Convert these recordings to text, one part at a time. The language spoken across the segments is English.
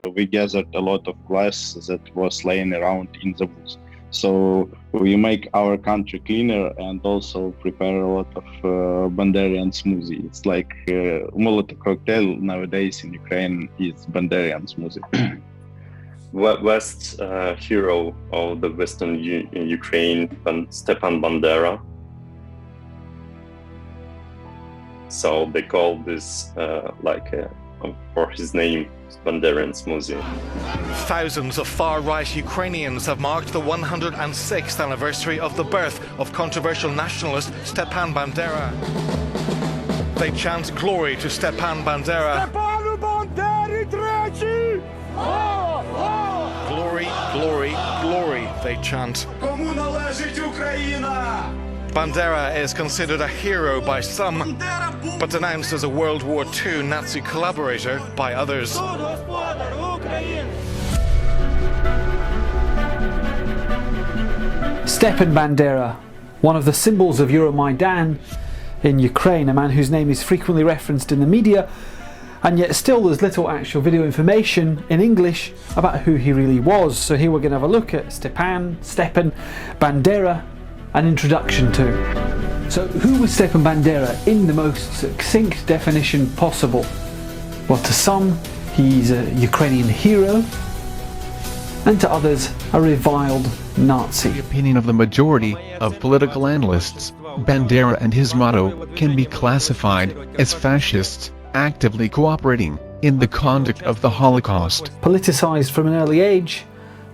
We gathered a lot of glass that was laying around in the woods. So we make our country cleaner and also prepare a lot of Banderian smoothie. It's like Molotov cocktail nowadays in Ukraine is Banderian smoothie. West hero of the Western Ukraine, Stepan Bandera. So they call this for his name, Banderian smoothie. Thousands of far-right Ukrainians have marked the 106th anniversary of the birth of controversial nationalist Stepan Bandera. They chant glory to Stepan Bandera. Glory, glory, glory, they chant. Bandera is considered a hero by some, but denounced as a World War II Nazi collaborator by others. Stepan Bandera, one of the symbols of Euromaidan in Ukraine, a man whose name is frequently referenced in the media, and yet still there's little actual video information in English about who he really was. So here we're going to have a look at Stepan Bandera, an introduction to. So who was Stepan Bandera in the most succinct definition possible? Well, to some he's a Ukrainian hero, and to others a reviled Nazi. The opinion of the majority of political analysts, Bandera and his motto can be classified as fascists, actively cooperating in the conduct of the Holocaust. Politicized from an early age,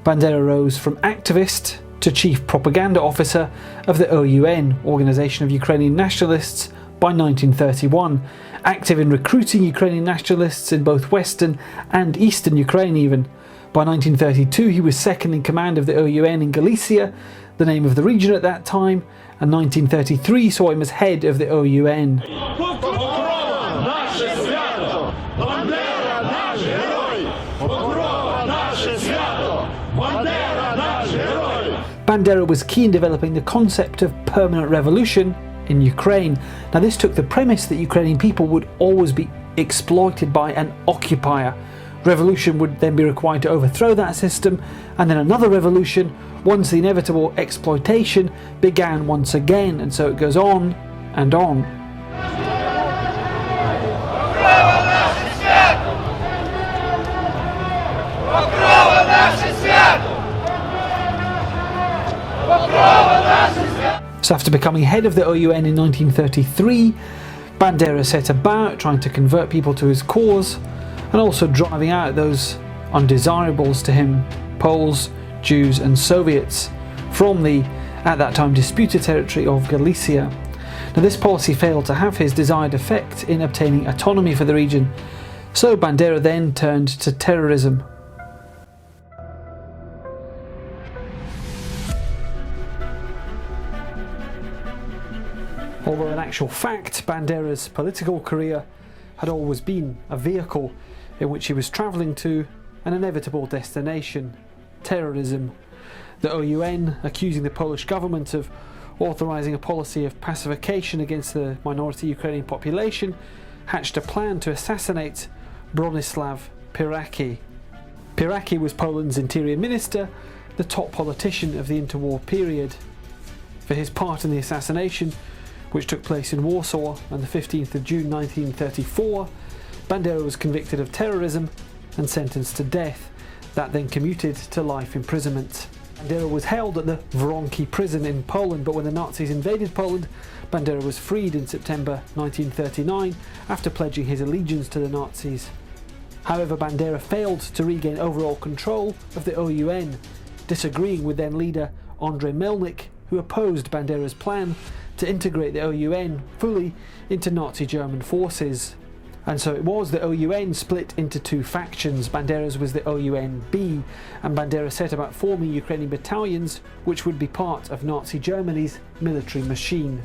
Bandera rose from activist to chief propaganda officer of the OUN, Organization of Ukrainian Nationalists, by 1931, active in recruiting Ukrainian nationalists in both Western and Eastern Ukraine even. By 1932 he was second in command of the OUN in Galicia, the name of the region at that time, and 1933 saw him as head of the OUN. Bandera was key in developing the concept of permanent revolution in Ukraine. Now this took the premise that Ukrainian people would always be exploited by an occupier. Revolution would then be required to overthrow that system, and then another revolution once the inevitable exploitation began once again, and so it goes on and on. So after becoming head of the OUN in 1933, Bandera set about trying to convert people to his cause and also driving out those undesirables to him, Poles, Jews and Soviets, from the, at that time, disputed territory of Galicia. Now this policy failed to have his desired effect in obtaining autonomy for the region, so Bandera then turned to terrorism. Although in actual fact, Bandera's political career had always been a vehicle in which he was travelling to an inevitable destination: terrorism. The OUN, accusing the Polish government of authorising a policy of pacification against the minority Ukrainian population, hatched a plan to assassinate Bronislaw Piraki. Piraki was Poland's interior minister, the top politician of the interwar period. For his part in the assassination, which took place in Warsaw on the 15th of June 1934, Bandera was convicted of terrorism and sentenced to death. That then commuted to life imprisonment. Bandera was held at the Wronki prison in Poland, but when the Nazis invaded Poland, Bandera was freed in September 1939 after pledging his allegiance to the Nazis. However, Bandera failed to regain overall control of the OUN, disagreeing with then leader Andrei Melnik, who opposed Bandera's plan to integrate the OUN fully into Nazi German forces. And so it was the OUN split into two factions. Bandera's was the OUN-B, and Bandera set about forming Ukrainian battalions which would be part of Nazi Germany's military machine.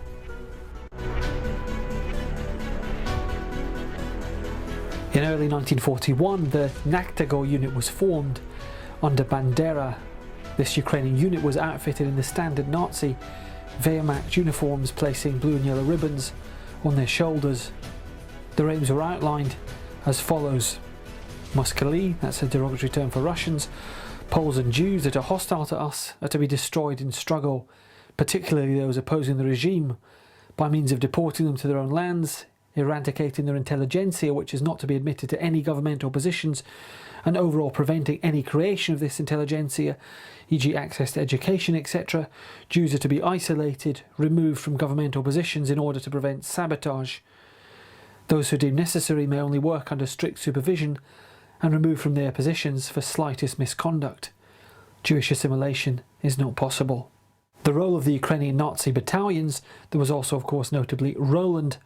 In early 1941, the Naktagor unit was formed under Bandera. This Ukrainian unit was outfitted in the standard Nazi Wehrmacht uniforms, placing blue and yellow ribbons on their shoulders. The aims were outlined as follows: Moskali, that's a derogatory term for Russians, Poles and Jews that are hostile to us are to be destroyed in struggle, particularly those opposing the regime, by means of deporting them to their own lands, eradicating their intelligentsia, which is not to be admitted to any governmental positions, and overall preventing any creation of this intelligentsia, e.g. access to education, etc. Jews are to be isolated, removed from governmental positions in order to prevent sabotage. Those who deem necessary may only work under strict supervision and removed from their positions for slightest misconduct. Jewish assimilation is not possible. The role of the Ukrainian Nazi battalions, there was also of course notably Roland,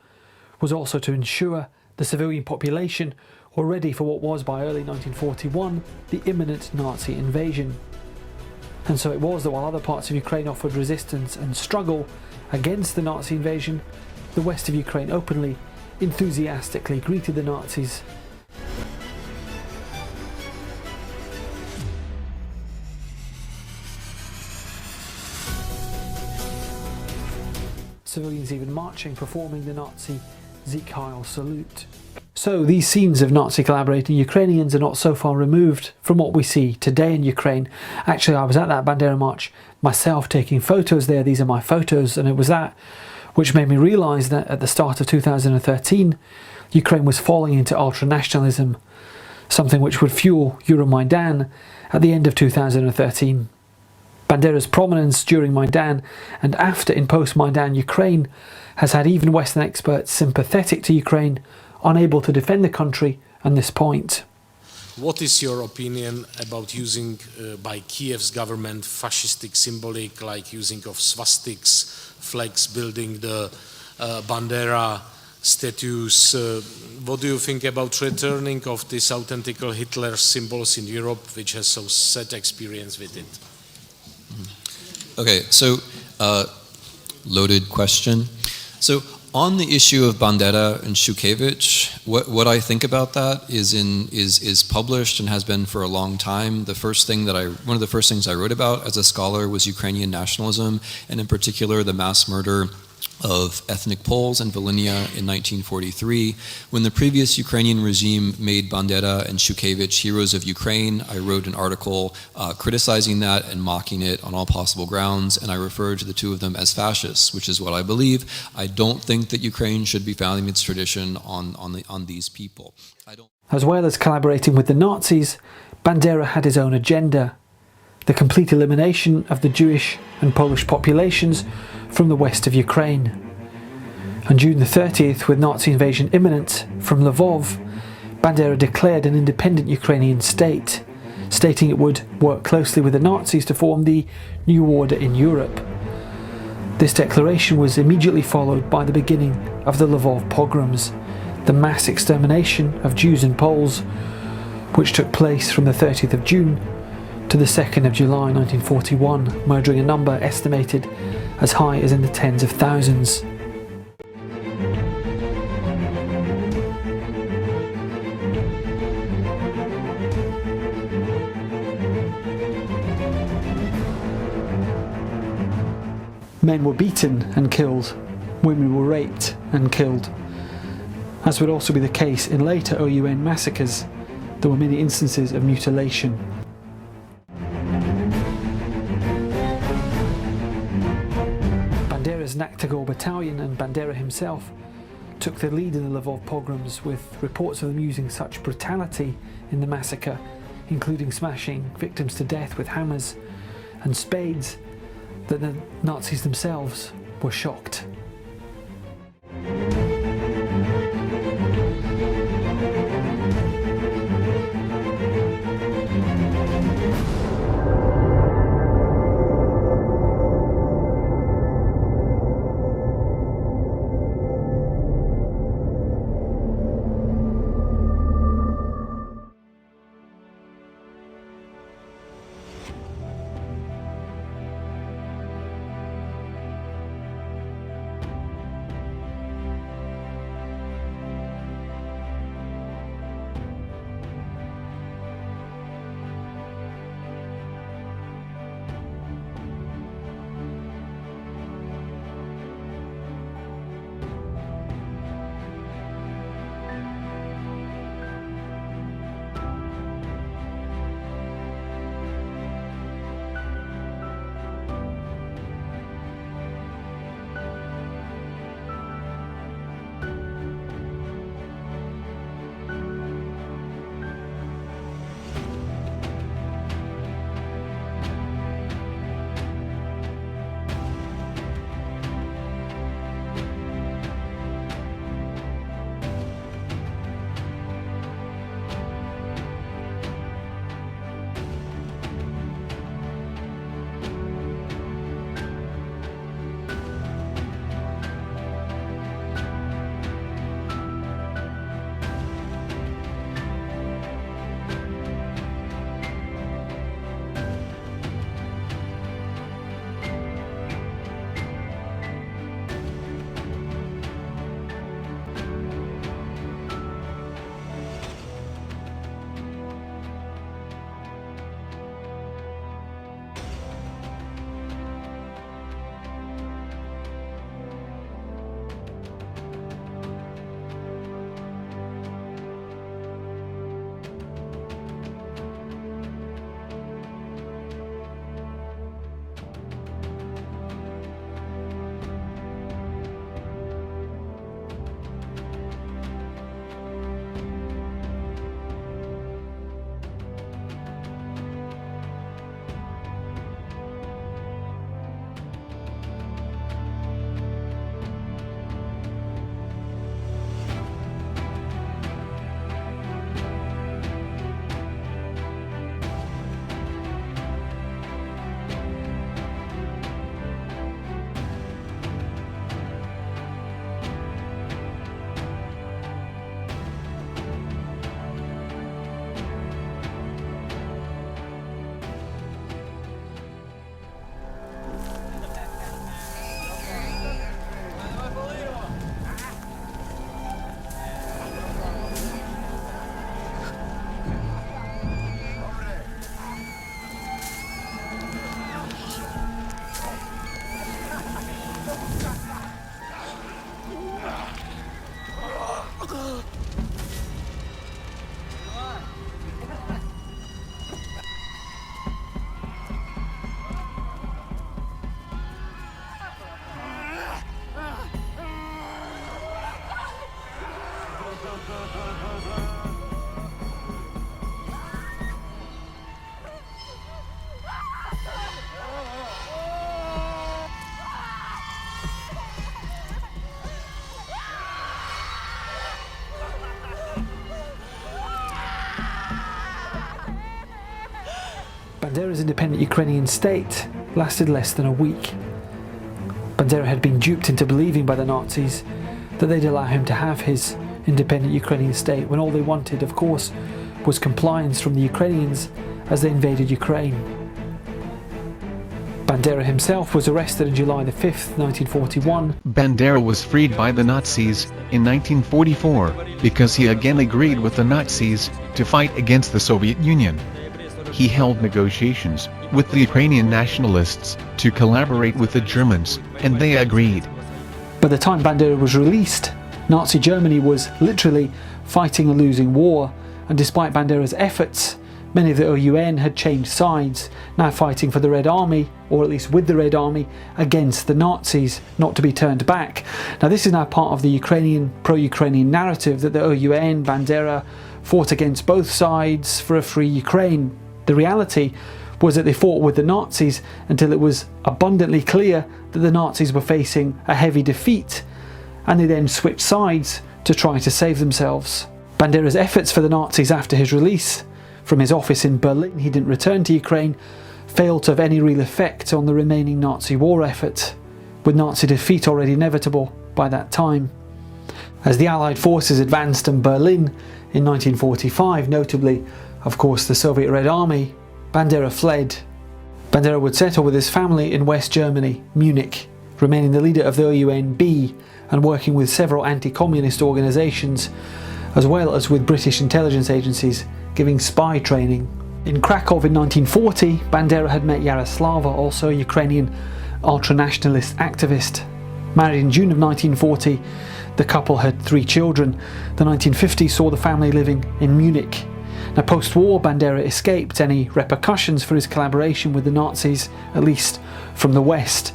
was also to ensure the civilian population were ready for what was by early 1941 the imminent Nazi invasion. And so it was that while other parts of Ukraine offered resistance and struggle against the Nazi invasion, the west of Ukraine openly, enthusiastically greeted the Nazis. Civilians even marching, performing the Nazi Sieg Heil salute. So these scenes of Nazi collaborating Ukrainians are not so far removed from what we see today in Ukraine. Actually, I was at that Bandera march myself taking photos there. These are my photos, and it was that which made me realise that at the start of 2013, Ukraine was falling into ultranationalism, something which would fuel Euromaidan at the end of 2013. Bandera's prominence during Maidan and after in post-Maidan Ukraine has had even Western experts sympathetic to Ukraine unable to defend the country on this point. What is your opinion about using by Kiev's government fascistic symbolic like using of swastiks, flags, building the Bandera statues? What do you think about returning of these authentic Hitler symbols in Europe, which has so sad experience with it? Okay, so loaded question. So on the issue of Bandera and Shushkevich, what I think about that is published and has been for a long time. One of the first things I wrote about as a scholar was Ukrainian nationalism, and in particular the mass murder of ethnic Poles in Volhynia in 1943. When the previous Ukrainian regime made Bandera and Shushkevich heroes of Ukraine, I wrote an article criticizing that and mocking it on all possible grounds, and I referred to the two of them as fascists, which is what I believe. I don't think that Ukraine should be founding its tradition on these people. As well as collaborating with the Nazis, Bandera had his own agenda: the complete elimination of the Jewish and Polish populations from the west of Ukraine. On June the 30th, with Nazi invasion imminent from Lvov, Bandera declared an independent Ukrainian state, stating it would work closely with the Nazis to form the new order in Europe. This declaration was immediately followed by the beginning of the Lvov pogroms, the mass extermination of Jews and Poles, which took place from the 30th of June to the 2nd of July 1941, murdering a number estimated as high as in the tens of thousands. Men were beaten and killed, women were raped and killed. As would also be the case in later OUN massacres, there were many instances of mutilation. Bandera's Naktagol battalion and Bandera himself took the lead in the Lvov pogroms, with reports of them using such brutality in the massacre, including smashing victims to death with hammers and spades, that the Nazis themselves were shocked. Bandera's independent Ukrainian state lasted less than a week. Bandera had been duped into believing by the Nazis that they'd allow him to have his independent Ukrainian state when all they wanted, of course, was compliance from the Ukrainians as they invaded Ukraine. Bandera himself was arrested on July the 5th, 1941. Bandera was freed by the Nazis in 1944 because he again agreed with the Nazis to fight against the Soviet Union. He held negotiations with the Ukrainian nationalists to collaborate with the Germans, and they agreed. By the time Bandera was released, Nazi Germany was literally fighting a losing war, and despite Bandera's efforts, many of the OUN had changed sides, now fighting for the Red Army, or at least with the Red Army, against the Nazis, not to be turned back. Now this is now part of the Ukrainian, pro-Ukrainian narrative that the OUN, Bandera, fought against both sides for a free Ukraine. The reality was that they fought with the Nazis until it was abundantly clear that the Nazis were facing a heavy defeat, and they then switched sides to try to save themselves. Bandera's efforts for the Nazis after his release from his office in Berlin, he didn't return to Ukraine, failed to have any real effect on the remaining Nazi war effort, with Nazi defeat already inevitable by that time. As the Allied forces advanced on Berlin in 1945, notably, of course, the Soviet Red Army, Bandera fled. Bandera would settle with his family in West Germany, Munich, remaining the leader of the OUN-B and working with several anti-communist organisations, as well as with British intelligence agencies, giving spy training. In Krakow in 1940, Bandera had met Yaroslava, also a Ukrainian ultranationalist activist. Married in June of 1940, the couple had 3 children. The 1950s saw the family living in Munich. Now post-war, Bandera escaped any repercussions for his collaboration with the Nazis, at least from the West.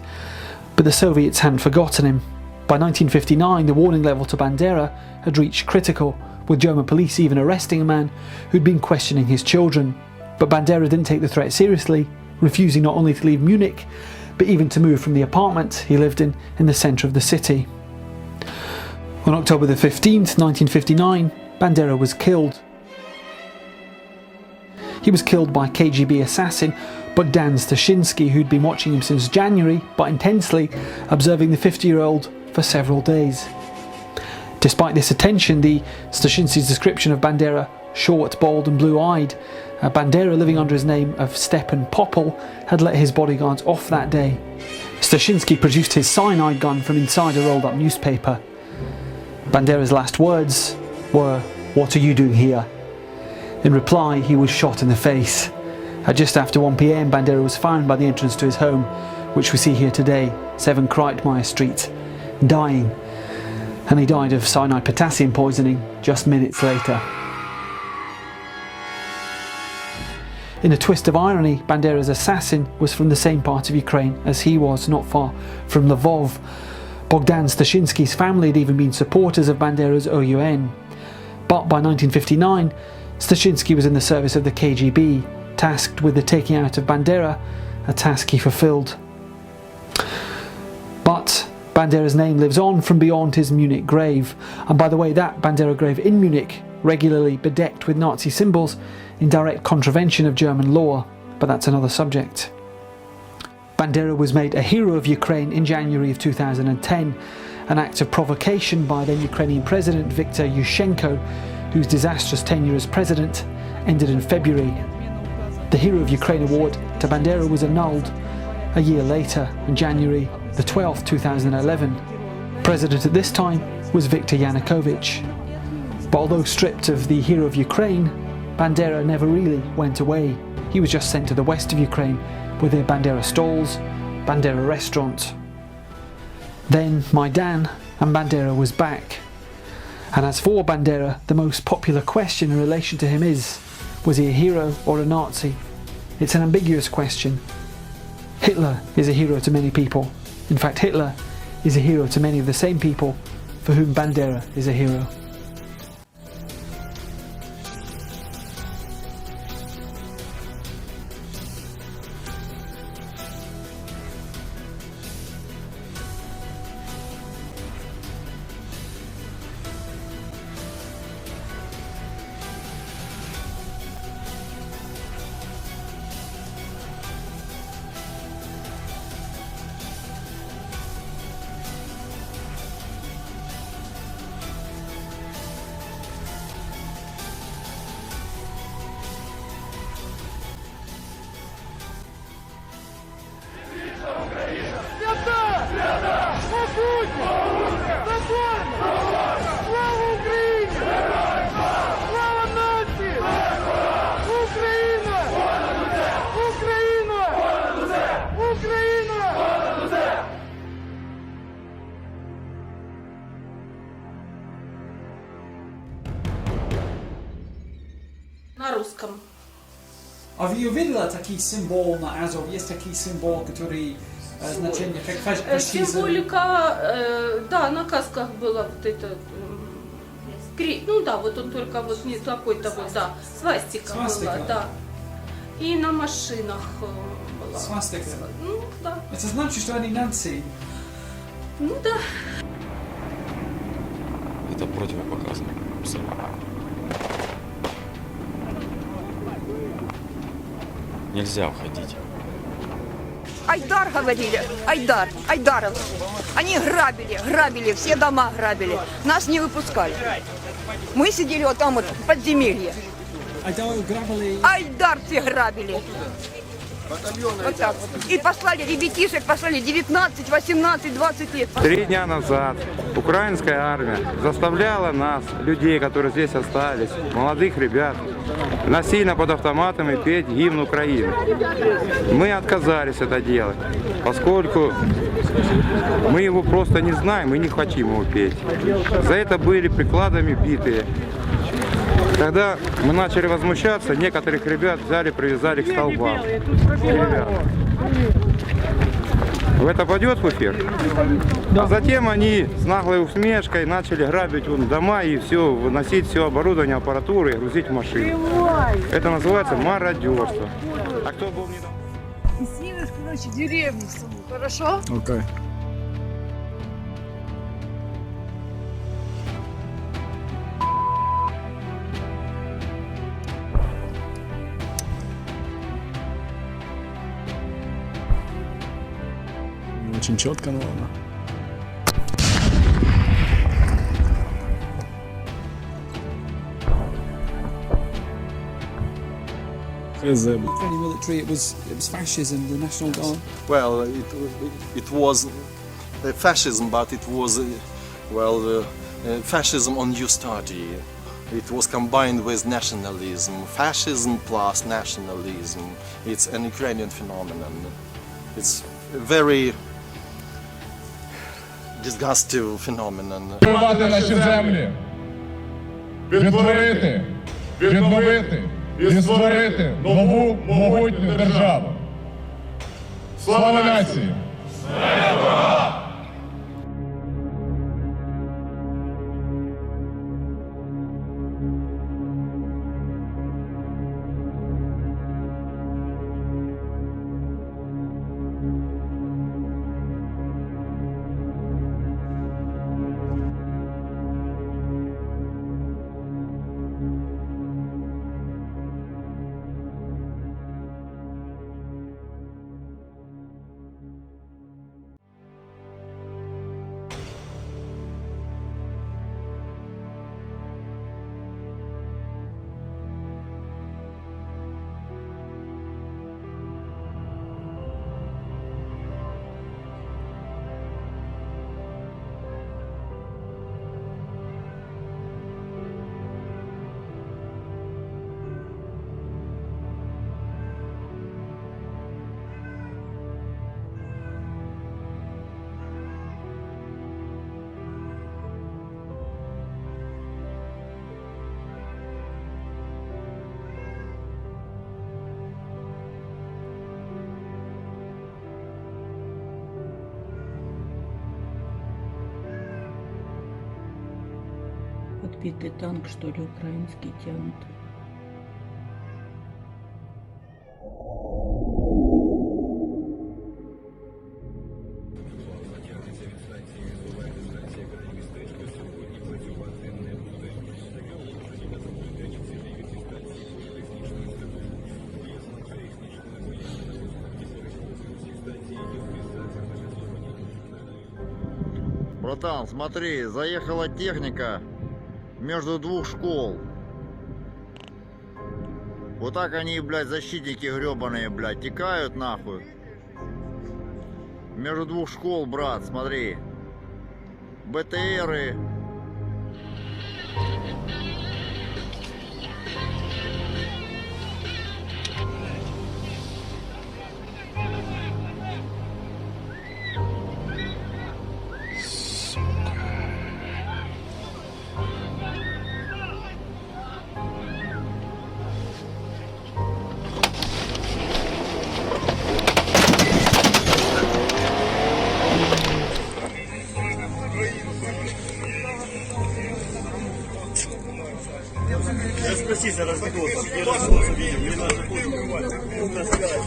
But the Soviets hadn't forgotten him. By 1959, the warning level to Bandera had reached critical, with German police even arresting a man who'd been questioning his children. But Bandera didn't take the threat seriously, refusing not only to leave Munich, but even to move from the apartment he lived in the centre of the city. On October the 15th, 1959, Bandera was killed. He was killed by KGB assassin Bogdan Stashinsky, who'd been watching him since January, but intensely observing the 50-year-old for several days. Despite this attention, the Stashinsky's description of Bandera, short, bald and blue-eyed, Bandera, living under his name of Stepan Popel, had let his bodyguards off that day. Stashinsky produced his cyanide gun from inside a rolled-up newspaper. Bandera's last words were, "What are you doing here?" In reply, he was shot in the face. At just after 1 PM, Bandera was found by the entrance to his home, which we see here today, 7 Kreitmeyer Street, dying. And he died of cyanide potassium poisoning just minutes later. In a twist of irony, Bandera's assassin was from the same part of Ukraine as he was, not far from Lvov. Bogdan Stashinsky's family had even been supporters of Bandera's OUN. But by 1959, Stashinsky was in the service of the KGB, tasked with the taking out of Bandera, a task he fulfilled. But Bandera's name lives on from beyond his Munich grave, and by the way, that Bandera grave in Munich, regularly bedecked with Nazi symbols, in direct contravention of German law, but that's another subject. Bandera was made a hero of Ukraine in January of 2010, an act of provocation by then Ukrainian President Viktor Yushchenko, whose disastrous tenure as president ended in February. The Hero of Ukraine award to Bandera was annulled a year later, on January the 12th, 2011. President at this time was Viktor Yanukovych. But although stripped of the Hero of Ukraine, Bandera never really went away. He was just sent to the west of Ukraine with their Bandera stalls, Bandera restaurant. Then Maidan, and Bandera was back. And as for Bandera, the most popular question in relation to him is, was he a hero or a Nazi? It's an ambiguous question. Hitler is a hero to many people. In fact, Hitler is a hero to many of the same people for whom Bandera is a hero. А вы увидели такой символ на Азов? Есть такой символ, который значение как фашизм? Символика, да, на касках была вот это, ну да, вот он только вот не такой-то вот, да, свастика была, да. И на машинах была. Свастика? Ну, да. Это значит, что они нации? Ну да. Это противопоказано. Нельзя уходить. Айдар говорили, Айдаров. Они грабили, все дома грабили. Нас не выпускали. Мы сидели вот там вот в подземелье. Айдар все грабили. Вот так вот. И послали ребятишек, 19, 18, 20 лет. 3 дня назад украинская армия заставляла нас, людей, которые здесь остались, молодых ребят, насильно под автоматами петь гимн Украины. Мы отказались это делать, поскольку мы его просто не знаем и не хотим его петь. За это были прикладами битые. Когда мы начали возмущаться, некоторых ребят взяли, привязали к столбам. В это пойдет в эфир? А затем они с наглой усмешкой начали грабить дома и все, выносить все оборудование, аппаратуру и грузить в машины. Это называется мародерство. А кто был недавно? И снимешь, короче, деревню саму, хорошо? Окей. Очень четко, наверное. Military, it was fascism, the National Guard. Well, it was fascism, but it was fascism on new study. It was combined with nationalism, fascism plus nationalism. It's an Ukrainian phenomenon. It's a very disgusting phenomenon. Відновити наші землі, відтворити, відновити і створити нову могутню державу. Слава нації! Смерть ворогам! Подбитый танк, что ли, украинский тянут. Братан, смотри, заехала техника между двух школ. Вот так они, блядь, защитники гребаные, блядь, текают нахуй. Между двух школ, брат, смотри. БТРы.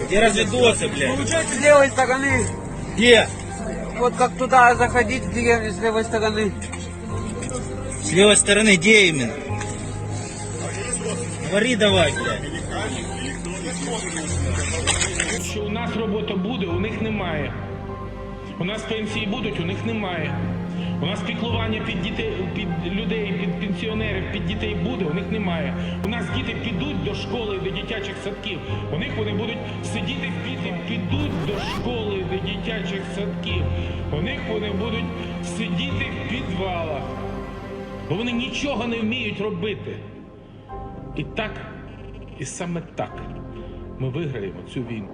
Где разведутся, блядь? Получается, с левой стороны. Где? Вот как туда заходить в деревню с левой стороны. С левой стороны где именно? Говори давай, блядь. Що у нас робота буде, у них немає. У нас пенсії будуть, у них немає. У нас піклування під дітей, під людей, під пенсіонерів, під дітей буде, у них немає. У нас діти підуть до школи, до дитячих садків. У них вони будуть сидіти в піді, підуть до школи, до дитячих садків. У них вони будуть сидіти в підвалах. Бо вони нічого не вміють робити. І так, і саме так ми виграємо цю війну.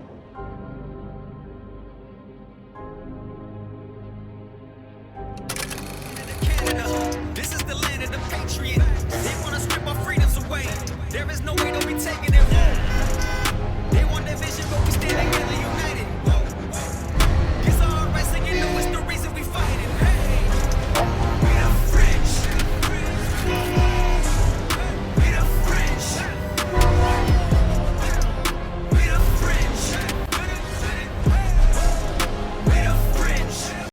This is the land of the patriot. They wanna strip off